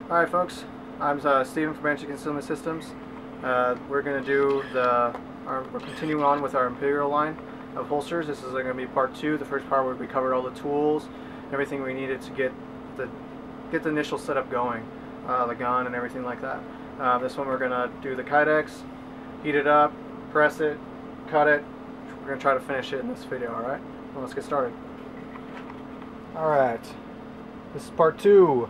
Alright folks, I'm Steven from Branch Concealment Systems. We're going to do we're continuing on with our Imperial line of holsters. This is going to be part 2. The first part where we covered all the tools, everything we needed to get the initial setup going, the gun and everything like that. This one we're going to do the Kydex, heat it up, press it, cut it. We're going to try to finish it in this video, alright? Well, let's get started. Alright, this is part 2. What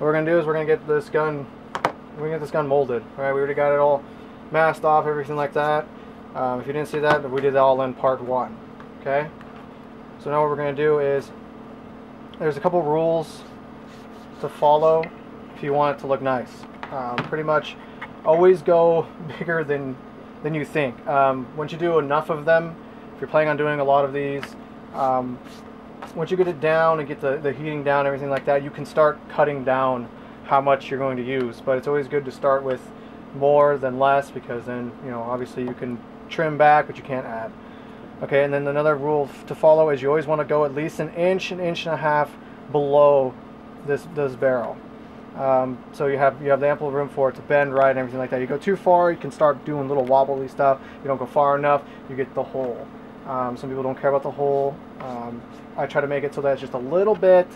we're going to do is we're going to get this gun molded. Alright, we already got it all masked off, everything like that. If you didn't see that, we did that all in part 1. Okay? So now what we're going to do is, there's a couple rules to follow if you want it to look nice. Pretty much, always go bigger than you think. Once you do enough of them, if you're planning on doing a lot of these, once you get it down and get the heating down, everything like that, you can start cutting down how much you're going to use. But it's always good to start with more than less, because then, you know, obviously you can trim back, but you can't add. Okay, and then another rule to follow is you always want to go at least an inch and a half below this barrel. So you have the ample room for it to bend right and everything like that. You go too far, you can start doing little wobbly stuff. You don't go far enough, you get the hole. Some people don't care about the hole. I try to make it so that it's just a little bit,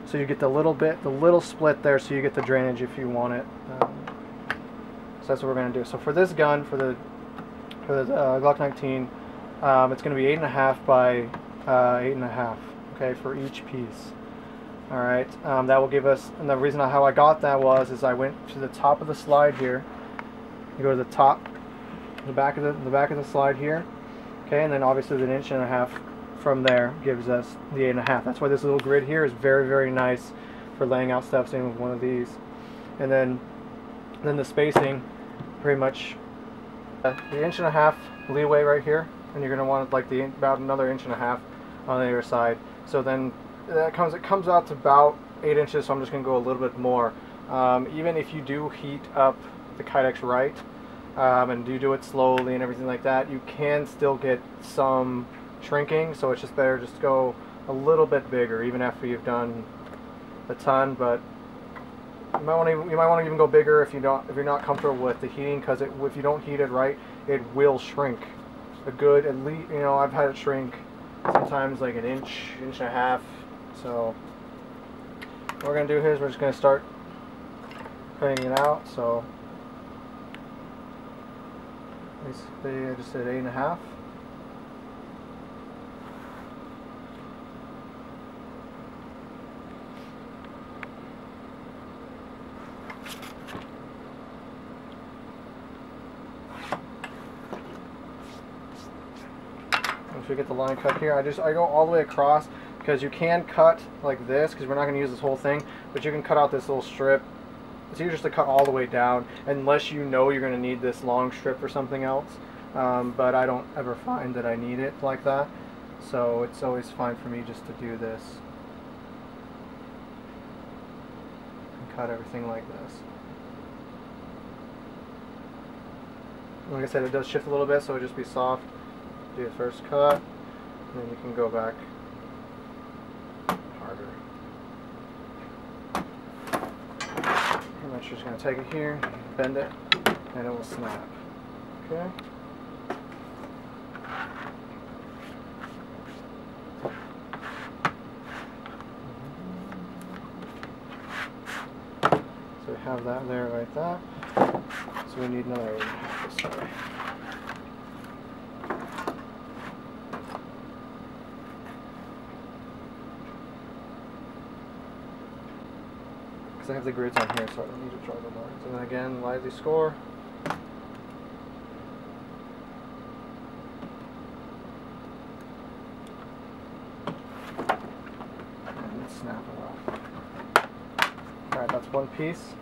so you get the little split there, so you get the drainage if you want it. So that's what we're going to do. So for this gun, for the Glock 19, it's going to be 8.5 by 8.5. Okay, for each piece. All right, that will give us. And the reason how I got that is I went to the top of the slide here. You go to the top, the back of the slide here. Okay, and then obviously the 1.5 inches from there gives us the 8.5. That's why this little grid here is very, very nice for laying out stuff. Same with one of these. And then the spacing, pretty much the 1.5 inch leeway right here, and you're going to want like about another 1.5 inches on the other side. So then it comes out to about 8 inches. So I'm just going to go a little bit more. Even if you do heat up the Kydex right, and you do it slowly and everything like that, you can still get some shrinking, so it's just better just to go a little bit bigger even after you've done a ton. But you might want to even go bigger if you're not comfortable with the heating, because if you don't heat it right, it will shrink a good, at least, you know, I've had it shrink sometimes like an inch and a half. So what we're going to do here is we're just going to start cutting it out. So basically I just did 8.5. Once we get the line cut here, I go all the way across, because you can cut like this, because we're not going to use this whole thing, but you can cut out this little strip. It's easier just to cut all the way down, unless you know you're going to need this long strip for something else. But I don't ever find that I need it like that, so it's always fine for me just to do this and cut everything like this. Like I said, it does shift a little bit, so it'll just be soft. Do the first cut, and then you can go back harder. And I'm just going to take it here, bend it, and it will snap. Okay. So we have that there like that. So we need another this way. I have the grids on here, so I don't need to draw the lines. And then again, lively score. And snap it off. Alright, that's one piece.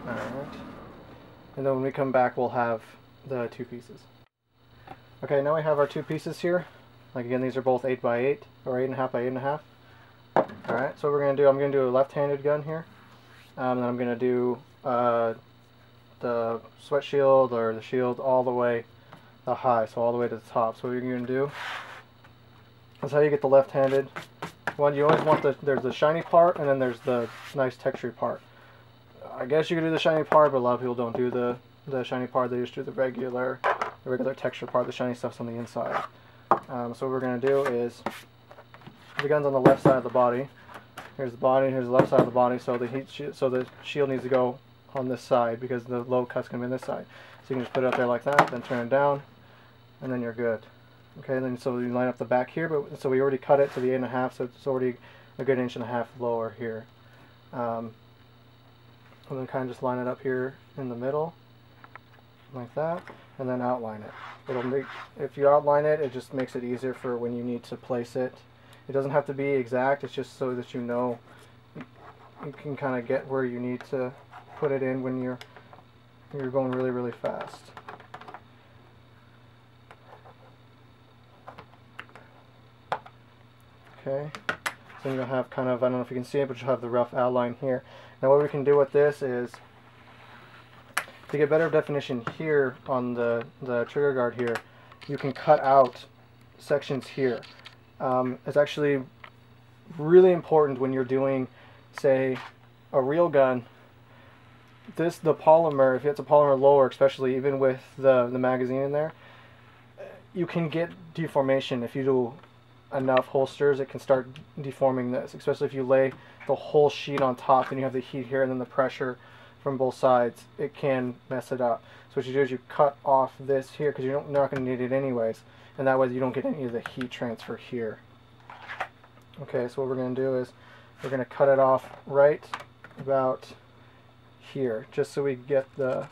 Alright. And then when we come back, we'll have the 2 pieces. Okay, now we have our 2 pieces here. Like again, these are both 8 by 8 or 8.5 by 8.5. Alright, so what we're going to do, I'm going to do a left-handed gun here. Then I'm going to do the sweat shield or the shield all the way the high, so all the way to the top. So what you're going to do, that's how you get the left-handed one. You always want there's the shiny part, and then there's the nice textured part. I guess you could do the shiny part, but a lot of people don't do the shiny part. They just do the regular texture part. The shiny stuff's on the inside. So what we're going to do is, the gun's on the left side of the body. Here's the body, here's the left side of the body, so the shield needs to go on this side because the low cut's going to be on this side. So you can just put it up there like that, then turn it down, and then you're good. Okay, then so you line up the back here, but so we already cut it to the 8.5, so it's already a good 1.5 inches lower here. And then kind of just line it up here in the middle, like that, and then outline it. If you outline it, it just makes it easier for when you need to place it. It doesn't have to be exact, it's just so that you know you can kind of get where you need to put it in when you're going really, really fast. Okay, so you'll have kind of, I don't know if you can see it, but you'll have the rough outline here. Now what we can do with this is, to get better definition here on the trigger guard here, you can cut out sections here. It's actually really important when you're doing, say, a real gun. The polymer, if it's a polymer lower, especially even with the magazine in there, you can get deformation. If you do enough holsters, it can start deforming this, especially if you lay the whole sheet on top and you have the heat here and then the pressure from both sides. It can mess it up. So what you do is you cut off this here, because you're not going to need it anyways, and that way you don't get any of the heat transfer here. Okay, so what we're going to do is we're going to cut it off right about here, just so we get the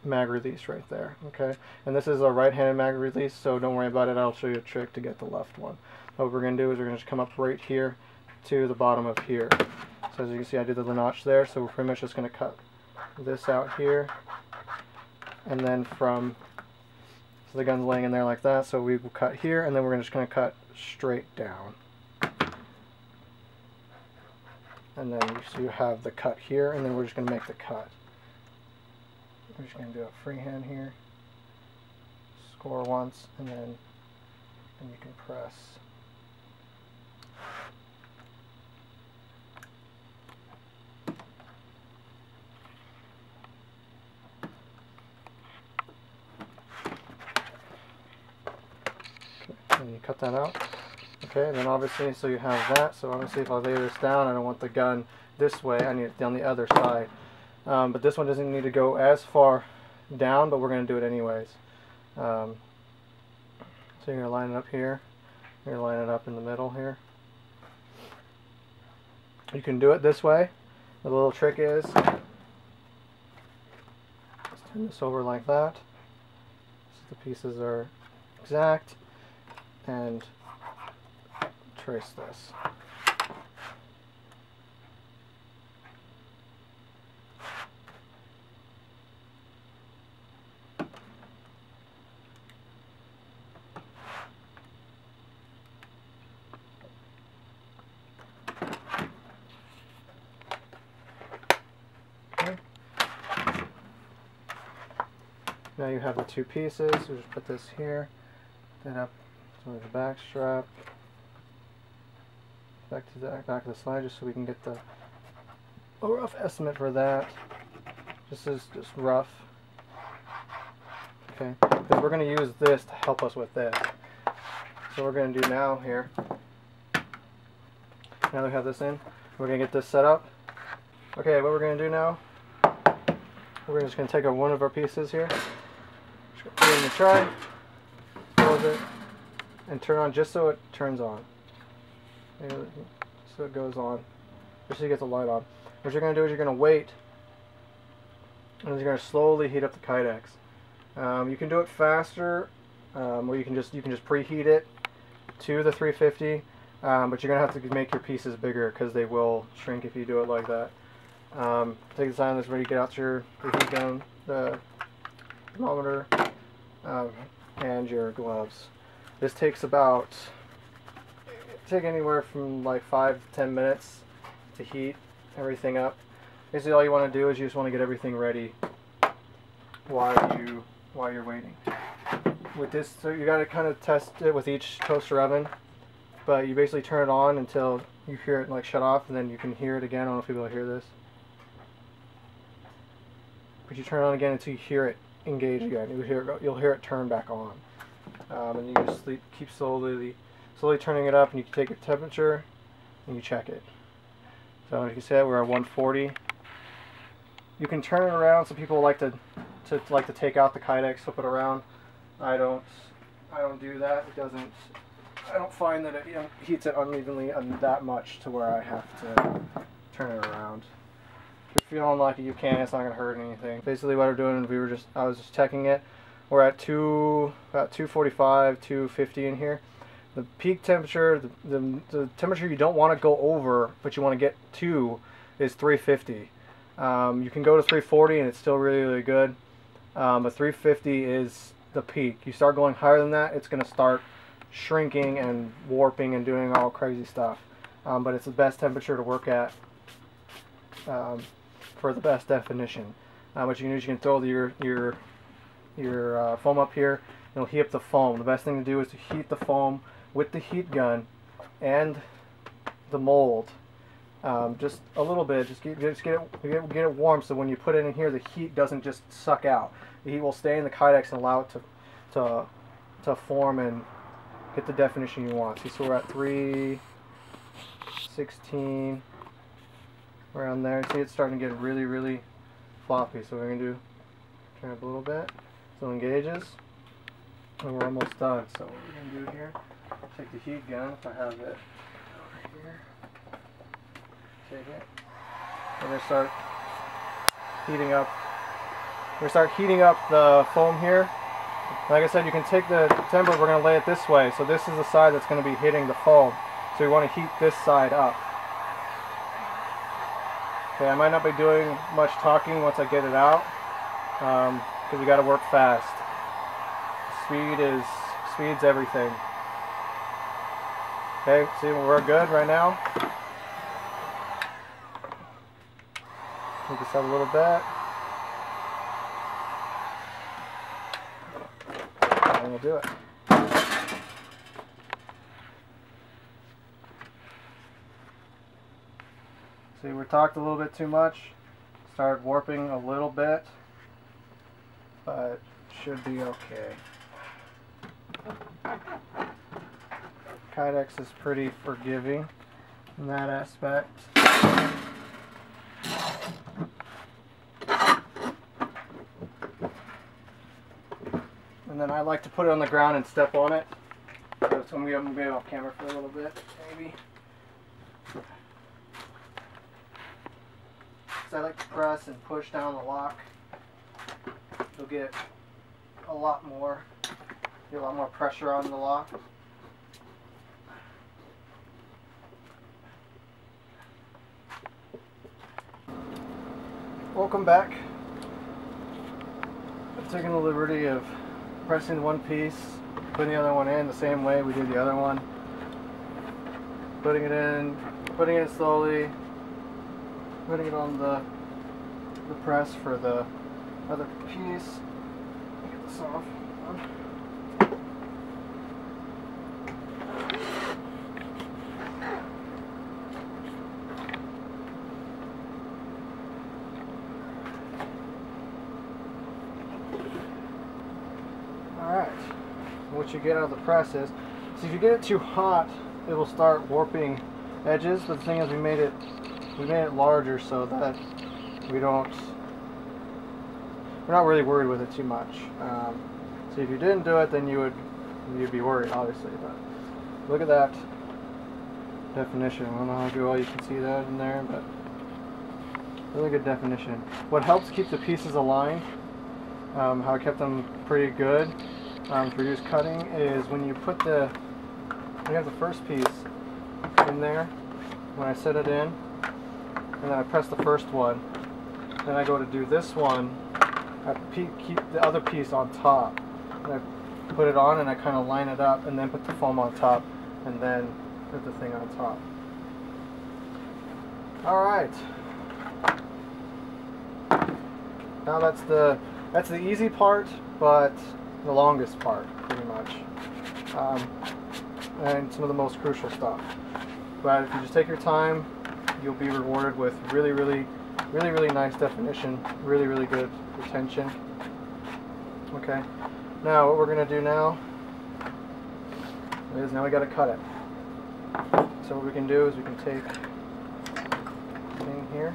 mag release right there. Okay, and this is a right-handed mag release, so don't worry about it. I'll show you a trick to get the left one. What we're going to do is we're going to just come up right here to the bottom of here. So as you can see, I did the notch there, so we're pretty much just going to cut this out here, and then so the gun's laying in there like that, so we will cut here, and then we're just going to cut straight down. And then so you have the cut here, and then we're just going to make the cut. We're just going to do a freehand here, score once, and then you can press. Okay, and you cut that out. Okay, and then obviously, so you have that, so obviously if I lay this down, I don't want the gun this way, I need it down the other side. But this one doesn't need to go as far down, but we're going to do it anyways. So you're going to line it up here, you're going to line it up in the middle here. You can do it this way. The little trick is, just turn this over like that, so the pieces are exact, and trace this. Okay. Now you have the two pieces. We'll just put this here, then up to the back strap. Back to the back of the slide, just so we can get a rough estimate for that. Just rough. Okay, because we're going to use this to help us with this. So what we're going to do now here, now that we have this in, we're going to get this set up. Okay, what we're going to do now, we're just going to take one of our pieces here, just going to put it in the tray, close it, and turn on just so it turns on. So it goes on, just so you get the light on. What you're going to do is you're going to wait, and you're going to slowly heat up the Kydex. You can do it faster, or you can just preheat it to the 350, but you're going to have to make your pieces bigger because they will shrink if you do it like that. Take the time, this where you get out your heat gun, the thermometer, and your gloves. This takes take anywhere from like 5 to 10 minutes to heat everything up. Basically all you want to do is you just want to get everything ready while you're waiting. with this, so you got to kind of test it with each toaster oven, but you basically turn it on until you hear it like shut off, and then you can hear it again. I don't know if people hear this, but you turn it on again until you hear it engage again. You'll hear it turn back on, and you just keep slowly turning it up, and you can take your temperature and you check it. So as you can see, we're at 140. You can turn it around. Some people like to take out the Kydex, flip it around. I don't do that. It doesn't. I don't find that it heats it unevenly that much to where I have to turn it around. If you're feeling like you can, it's not going to hurt anything. Basically, what we're doing is I was just checking it. We're at about 245, 250 in here. The peak temperature, the temperature you don't want to go over, but you want to get to, is 350. You can go to 340 and it's still really, really good. But 350 is the peak. You start going higher than that, it's going to start shrinking and warping and doing all crazy stuff. But it's the best temperature to work at for the best definition. What you can do is you can throw your foam up here, and it'll heat up the foam. The best thing to do is to heat the foam with the heat gun and the mold. Just a little bit. Just get it warm, so when you put it in here, the heat doesn't just suck out. The heat will stay in the Kydex and allow it to form and get the definition you want. See, so we're at 316, around there. See, it's starting to get really, really floppy. So we're gonna turn up a little bit, so it engages, and we're almost done. So what we're gonna do here, take the heat gun if I have it over here. Take it. We're gonna start heating up. We're gonna start heating up the foam here. Like I said, you can take the temperature. We're gonna lay it this way. So this is the side that's gonna be hitting the foam. So we want to heat this side up. Okay, I might not be doing much talking once I get it out, because we got to work fast. Speed's everything. Okay, see, we're good right now. We just have a little bit, and we'll do it. See, we talked a little bit too much. Started warping a little bit, but should be okay. Kydex is pretty forgiving in that aspect. And then I like to put it on the ground and step on it. So I'm going to be off camera for a little bit, maybe. So I like to press and push down the lock. You'll get a lot more pressure on the lock. Welcome back. I've taken the liberty of pressing one piece, putting the other one in the same way we did the other one. Putting it in slowly, putting it on the press for the other piece. Get this off. Alright, what you get out of the press is, so if you get it too hot, it will start warping edges, but the thing is we made it larger so that we're not really worried with it too much. So if you didn't do it, then you'd be worried, obviously, but look at that definition. I don't know how well you can see that in there, but really good definition. What helps keep the pieces aligned, how I kept them pretty good to reduce cutting, is when you have the first piece in there, when I set it in, and then I press the first one, then I go to do this one, I keep the other piece on top, and I put it on and I kind of line it up, and then put the foam on top, and then put the thing on top. Alright, now that's the easy part, but the longest part, pretty much, and some of the most crucial stuff. But if you just take your time, you'll be rewarded with really nice definition, really good retention. Okay, now what we're going to do now is we got to cut it. So what we can do is we can take thing here.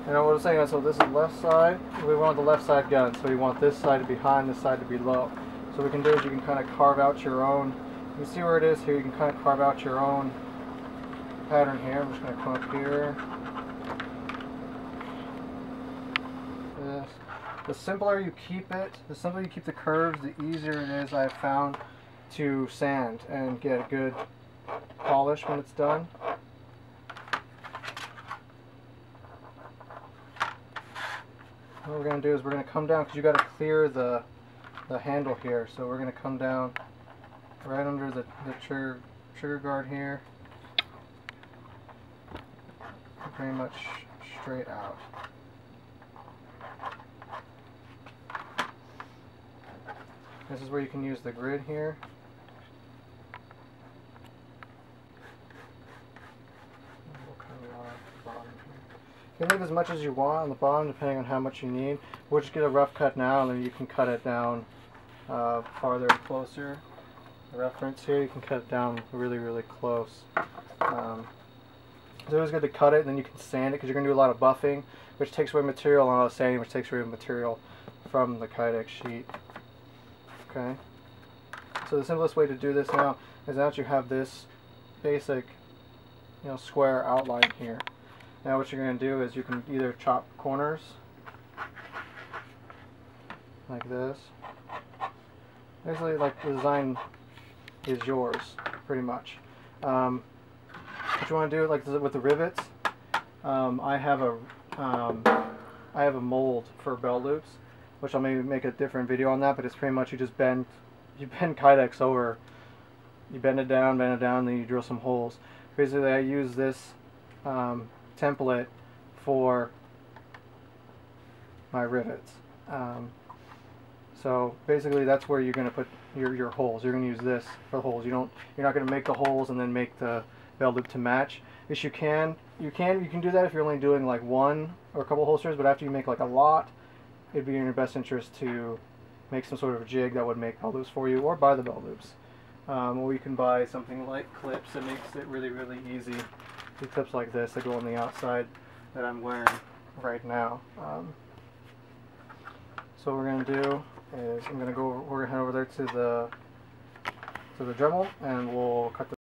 And what I was saying, so this is left side. We want the left side gun, so we want this side to be high and this side to be low. So what we can do is you can kind of carve out your own. You can see where it is here. You can kind of carve out your own pattern here. I'm just going to come up here. This. The simpler you keep it, the simpler you keep the curves, the easier it is, I've found, to sand and get a good polish when it's done. What we're going to do is we're going to come down, because you got to clear the handle here, so we're going to come down right under the trigger guard here, pretty much straight out. This is where you can use the grid here. You can leave as much as you want on the bottom, depending on how much you need. We'll just get a rough cut now, and then you can cut it down farther and closer. The reference here, you can cut it down really close. It's always good to cut it, and then you can sand it, because you're going to do a lot of buffing, which takes away material, and a lot of sanding, which takes away material from the Kydex sheet. Okay. So the simplest way to do this now is that you have this basic, square outline here. Now what you're going to do is you can either chop corners like this. Basically, like, the design is yours, pretty much. What you want to do, like with the rivets, I have a mold for belt loops, which I'll maybe make a different video on that. But it's pretty much you bend Kydex over, you bend it down, and then you drill some holes. Basically, I use this template for my rivets. So basically, that's where you're going to put your holes. You're going to use this for holes. You're not going to make the holes and then make the belt loop to match. Yes, you can do that if you're only doing like one or a couple holsters. But after you make like a lot, it'd be in your best interest to make some sort of jig that would make belt loops for you, or buy the belt loops. Or you can buy something like clips that makes it really easy. The clips like this that go on the outside that I'm wearing right now. So what we're going to do is we're going to head over there to the Dremel, and we'll cut this